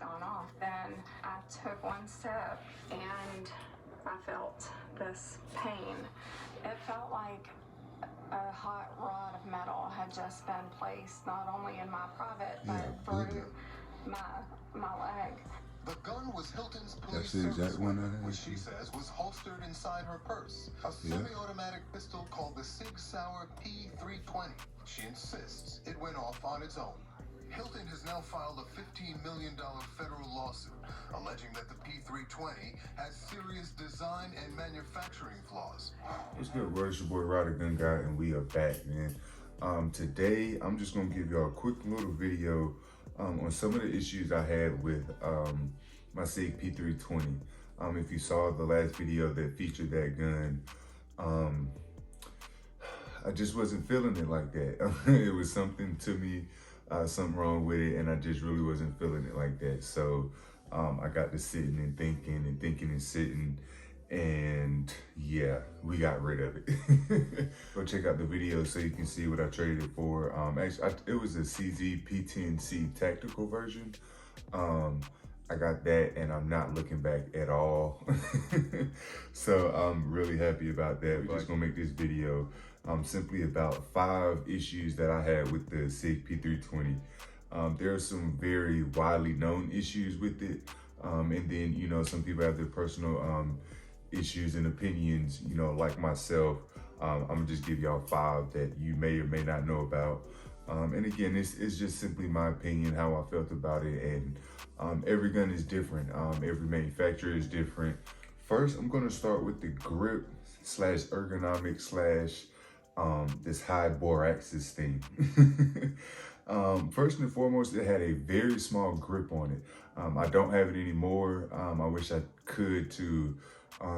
gone off. Then I took one step and I felt this pain. It felt like a hot rod of metal had just been placed not only in my private but through my leg. The gun was Hilton's police That's the exact service one weapon, I had. which she says was holstered inside her purse. A semi-automatic pistol called the Sig Sauer P320. She insists it went off on its own. Hilton has now filed a $15 million federal lawsuit, alleging that the P320 has serious design and manufacturing flaws. What's good, bro? It's your boy Ryder Gun Guy, and we are back, man. Today, I'm just gonna give y'all a quick little video on some of the issues I had with my Sig P320. If you saw the last video that featured that gun, I just wasn't feeling it like that. It was something to me, something wrong with it, and I just really wasn't feeling it like that. So I got to sitting and thinking and sitting, and yeah, we got rid of it. Go check out the video so you can see what I traded it for. Actually, it was a CZ P10C tactical version. I got that, and I'm not looking back at all. So I'm really happy about that. We're just gonna make this video simply about 5 issues that I had with the Sig P320. There are some very widely known issues with it, and then, you know, some people have their personal issues and opinions, you know, like myself. I'm gonna just give y'all 5 that you may or may not know about. And again, it's just simply my opinion, how I felt about it, and every gun is different. Every manufacturer is different. First, I'm gonna start with the grip / ergonomics / this high bore axis thing. First and foremost, it had a very small grip on it. I don't have it anymore. I wish I could to,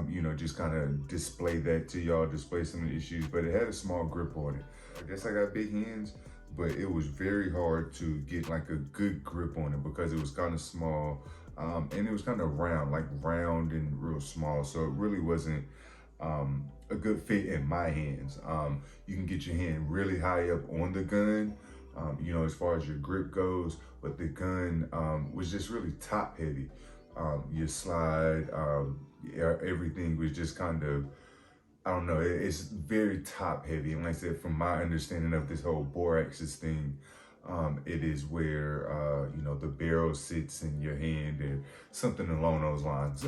you know, just kind of display that to y'all, display some of the issues, but it had a small grip on it. I guess I got big hands, but it was very hard to get like a good grip on it because it was kind of small, and it was kind of round and real small. So it really wasn't a good fit in my hands. You can get your hand really high up on the gun, you know, as far as your grip goes, but the gun was just really top heavy. Your slide, everything was just kind of, I don't know, it's very top heavy. And like I said, from my understanding of this whole bore axis thing, it is where, you know, the barrel sits in your hand or something along those lines.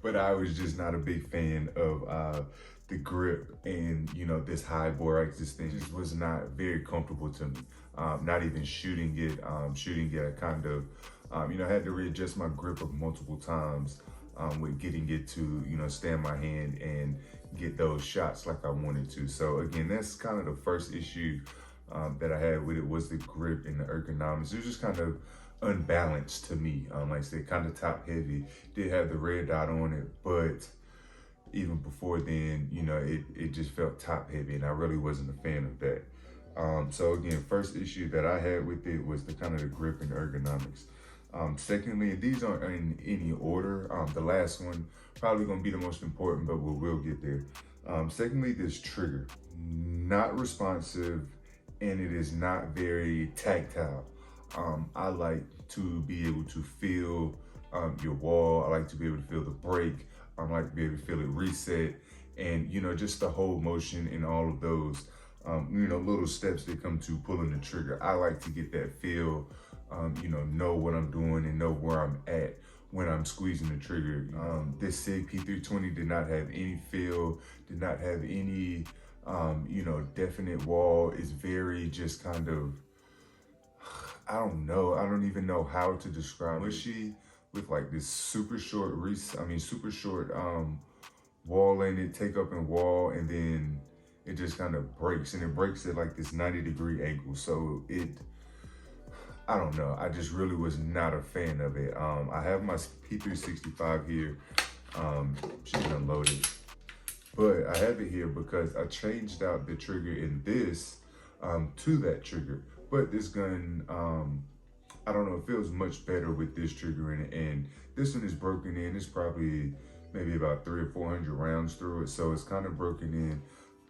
But I was just not a big fan of the grip, and, you know, this high bore axis thing just was not very comfortable to me. Not even shooting it, I kind of, you know, I had to readjust my grip up multiple times with getting it to, you know, stay in my hand and get those shots like I wanted to. So again, that's kind of the first issue that I had with it, was the grip and the ergonomics. It was just kind of unbalanced to me. Like I said, kind of top heavy. Did have the red dot on it, but even before then, you know, it just felt top heavy, and I really wasn't a fan of that. So again, first issue that I had with it was the kind of the grip and ergonomics. Secondly, these aren't in any order. The last one probably gonna be the most important, but we'll get there. Secondly, this trigger, not responsive, and it is not very tactile. I like to be able to feel your wall. I like to be able to feel the brake. I like to be able to feel it reset, and, you know, just the whole motion and all of those, you know, little steps that come to pulling the trigger. I like to get that feel, you know what I'm doing and know where I'm at when I'm squeezing the trigger. This Sig P320 did not have any feel, did not have any, you know, definite wall. It's very just kind of, I don't know. I don't even know how to describe it. Mushy with like this super short wall in it, take up and wall, and then it just kind of breaks, and it breaks at like this 90-degree angle. So I don't know. I just really was not a fan of it. I have my P365 here. She's unloaded, but I have it here because I changed out the trigger in this to that trigger. But this gun, I don't know, it feels much better with this trigger in it. And this one is broken in. It's probably maybe about 300 or 400 rounds through it, so it's kind of broken in.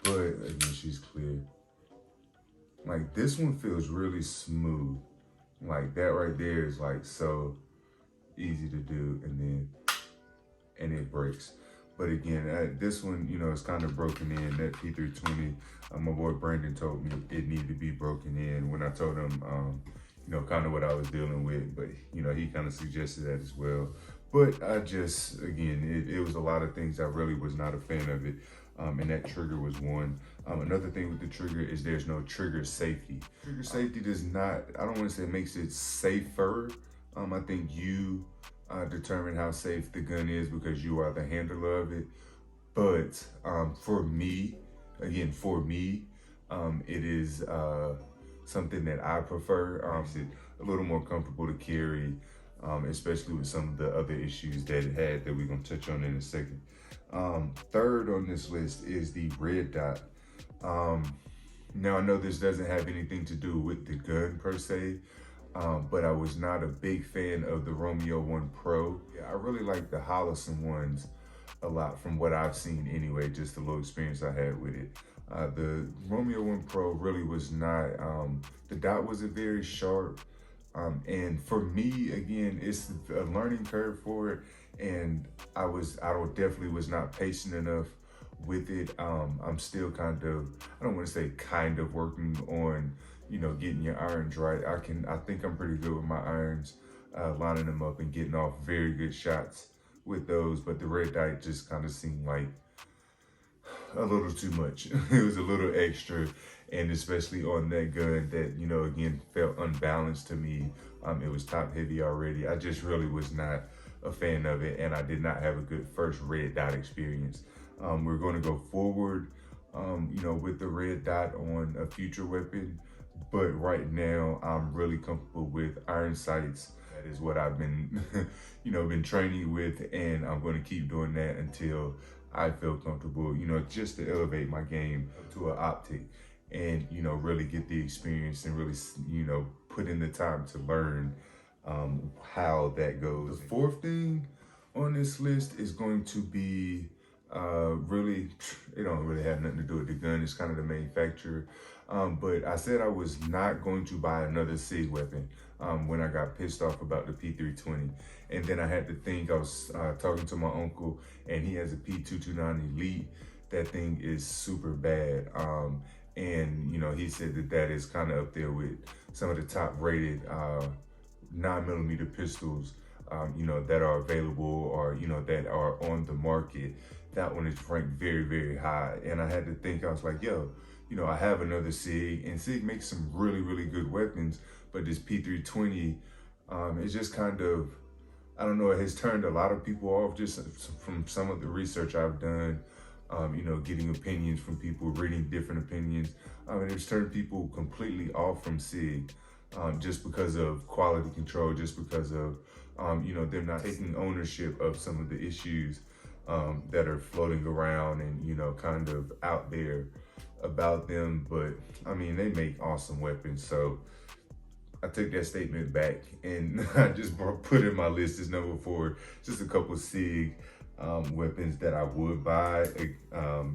But again, she's clear. Like, this one feels really smooth. Like that right there is like so easy to do, and it breaks. But again, this one, you know, it's kind of broken in. That P320, my boy Brandon told me it needed to be broken in when I told him, you know, kind of what I was dealing with. But, you know, he kind of suggested that as well. But I just, again, it was a lot of things I really was not a fan of it. And that trigger was one. Another thing with the trigger is there's no trigger safety. Trigger safety does not, I don't want to say it makes it safer. I think you determine how safe the gun is because you are the handler of it. But for me, again, it is something that I prefer. It's a little more comfortable to carry, especially with some of the other issues that it had that we're gonna touch on in a second. Third on this list is the red dot. Now I know this doesn't have anything to do with the gun per se, but I was not a big fan of the Romeo 1 Pro. Yeah, I really like the Holosun ones a lot from what I've seen anyway, just the little experience I had with it. The Romeo 1 Pro really was not, the dot wasn't very sharp. And for me, again, it's a learning curve for it. And I definitely was not patient enough with it. I'm still kind of, I don't want to say kind of working on, you know, getting your irons right. I think I'm pretty good with my irons, lining them up and getting off very good shots with those. But the red dot just kind of seemed like a little too much. It was a little extra. And especially on that gun that, you know, again, felt unbalanced to me. It was top heavy already. I just really was not a fan of it. And I did not have a good first red dot experience. We're going to go forward, you know, with the red dot on a future weapon. But right now, I'm really comfortable with iron sights. That is what I've been, you know, been training with. And I'm going to keep doing that until I feel comfortable, you know, just to elevate my game to an optic and, you know, really get the experience and really, you know, put in the time to learn how that goes. The fourth thing on this list is going to be really, it don't really have nothing to do with the gun. It's kind of the manufacturer. But I said I was not going to buy another SIG weapon when I got pissed off about the P320. And then I had to think, I was talking to my uncle and he has a P229 Elite. That thing is super bad. And, you know, he said that is kind of up there with some of the top rated 9mm pistols, you know, that are available or, you know, that are on the market. That one is ranked very, very high. And I had to think, I was like, yo, you know, I have another SIG and SIG makes some really, really good weapons, but this P320 is just kind of, I don't know, it has turned a lot of people off just from some of the research I've done, you know, getting opinions from people, reading different opinions. And it's turned people completely off from SIG just because of quality control, just because of, you know, them not taking ownership of some of the issues that are floating around and, you know, kind of out there about them. But I mean, they make awesome weapons. So I took that statement back and I just put in my list as number 4, just a couple SIG weapons that I would buy,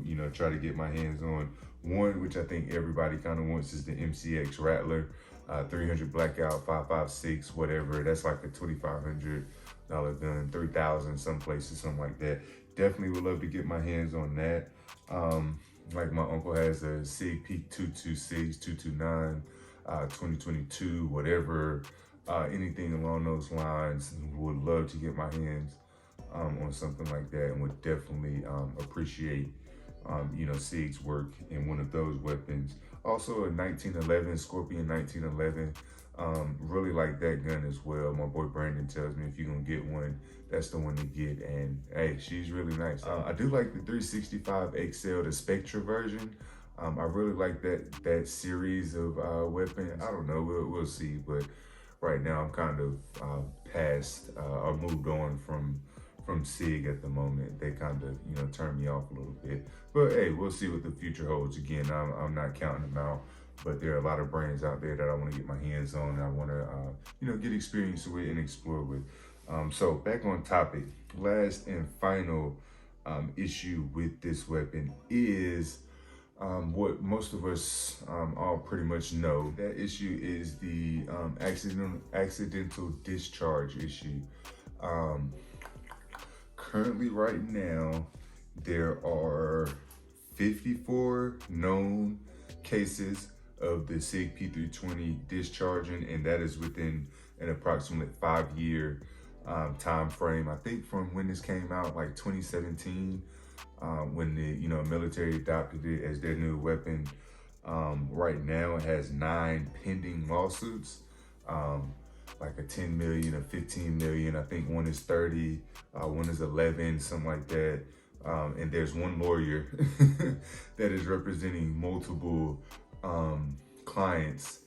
you know, try to get my hands on. One, which I think everybody kind of wants, is the MCX Rattler, 300 Blackout, 5.56, whatever. That's like a $2,500 gun, 3,000 some places, something like that. Definitely would love to get my hands on that. Like my uncle has a SIG Peak 226, 229, 2022, whatever, anything along those lines. Would love to get my hands on something like that, and would definitely appreciate, you know, SIG's work in one of those weapons. Also a 1911, Scorpion 1911. Really like that gun as well. My boy Brandon tells me if you're gonna get one, that's the one to get. And hey, she's really nice. I do like the 365 XL, the Spectra version. I really like that series of weapons. I don't know, we'll see. But right now I'm kind of past or moved on from SIG at the moment. They kind of, you know, turned me off a little bit. But hey, we'll see what the future holds. Again, I'm not counting them out, but there are a lot of brands out there that I want to get my hands on and I want to, you know, get experience with and explore with. So back on topic, last and final issue with this weapon is what most of us all pretty much know. That issue is the accidental discharge issue. Currently, right now, there are 54 known cases of the Sig P320 discharging, and that is within an approximate 5-year time frame. I think from when this came out, like 2017, when the military adopted it as their new weapon. Right now, it has 9 pending lawsuits, like a 10 million, a 15 million. I think one is 30, one is 11, something like that. And there's one lawyer that is representing multiple clients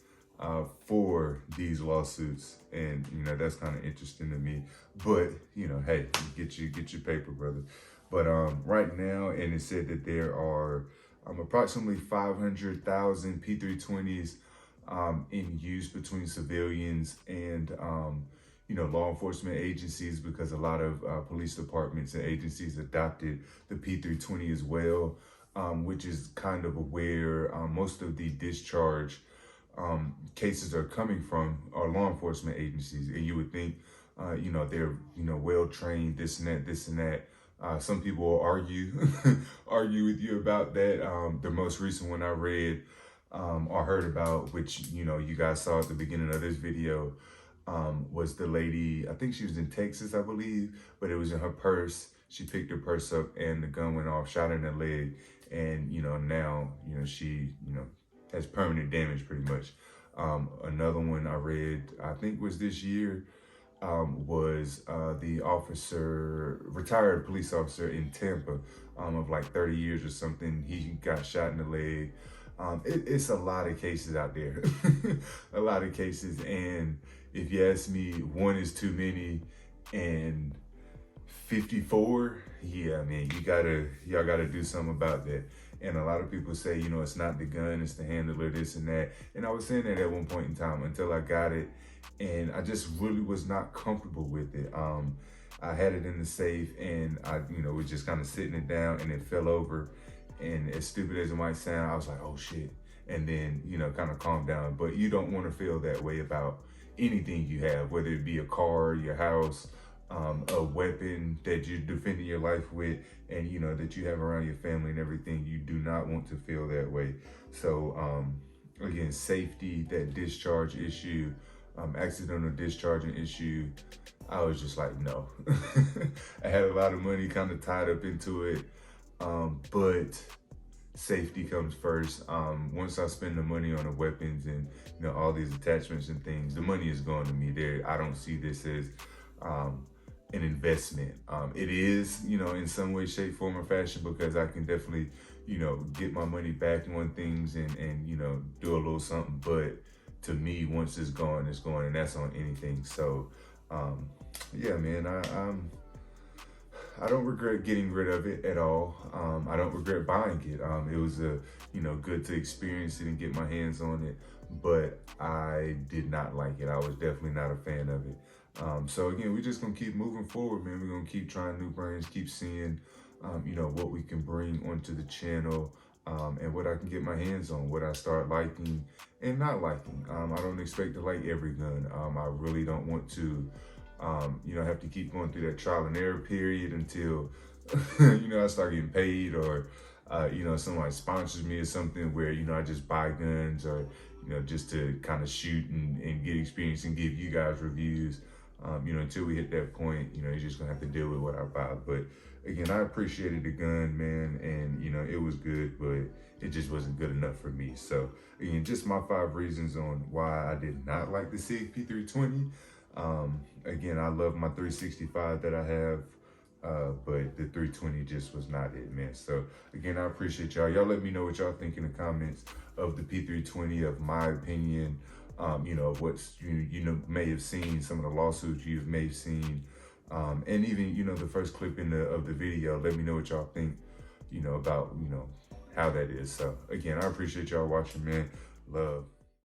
for these lawsuits, and that's kind of interesting to me. But hey, get your paper, brother. But right now, and it said that there are approximately 500,000 P320s in use between civilians and law enforcement agencies, because a lot of police departments and agencies adopted the P320 as well, which is kind of where most of the discharge cases are coming from, are law enforcement agencies. And you would think, they're, well trained, this and that. Some people will argue with you about that. The most recent one I read or heard about, which, you guys saw at the beginning of this video, was the lady, I think she was in Texas, I believe, but it was in her purse. She picked her purse up and the gun went off, shot her in the leg. And, now, she, has permanent damage pretty much. Another one I read, I think was this year, was the retired police officer in Tampa, of like 30 years or something. He got shot in the leg. It's a lot of cases out there, a lot of cases. And if you ask me, one is too many, and 54, yeah, man, y'all gotta do something about that. And a lot of people say, it's not the gun, it's the handler, this and that. And I was saying that at one point in time until I got it, and I just really was not comfortable with it. I had it in the safe, and I, was just kind of sitting it down, and it fell over. And as stupid as it might sound, I was like, oh shit. And then, kind of calmed down. But you don't want to feel that way about anything you have, whether it be a car, your house, a weapon that you're defending your life with, and that you have around your family and everything. You do not want to feel that way. So again, safety, that discharge issue, accidental discharging issue, I was just like, no. I had a lot of money kind of tied up into it, but safety comes first. Once I spend the money on the weapons and all these attachments and things, the money is going to me. There, I don't see this as an investment. It is, in some way, shape, form, or fashion, because I can definitely, get my money back on things and do a little something. But to me, once it's gone, and that's on anything. So, yeah, man, I don't regret getting rid of it at all. I don't regret buying it. It was good to experience it and get my hands on it, but I did not like it. I was definitely not a fan of it. So again, we're just gonna keep moving forward, man. We're gonna keep trying new brands, keep seeing, what we can bring onto the channel, and what I can get my hands on, what I start liking and not liking. I don't expect to like every gun. I really don't want to, have to keep going through that trial and error period until, I start getting paid, or, somebody sponsors me or something where, I just buy guns, or, just to kind of shoot and get experience and give you guys reviews. Until we hit that point, you're just gonna have to deal with what I buy. But again, I appreciated the gun, man, and it was good, but it just wasn't good enough for me. So again, just my 5 reasons on why I did not like the Sig P320. Again, I love my 365 that I have, but the 320 just was not it, man. So again, I appreciate y'all. Y'all let me know what y'all think in the comments of the P320, of my opinion, of what's, may have seen, some of the lawsuits you may have seen, and even, the first clip of the video. Let me know what y'all think, about, how that is. So again, I appreciate y'all watching, man. Love.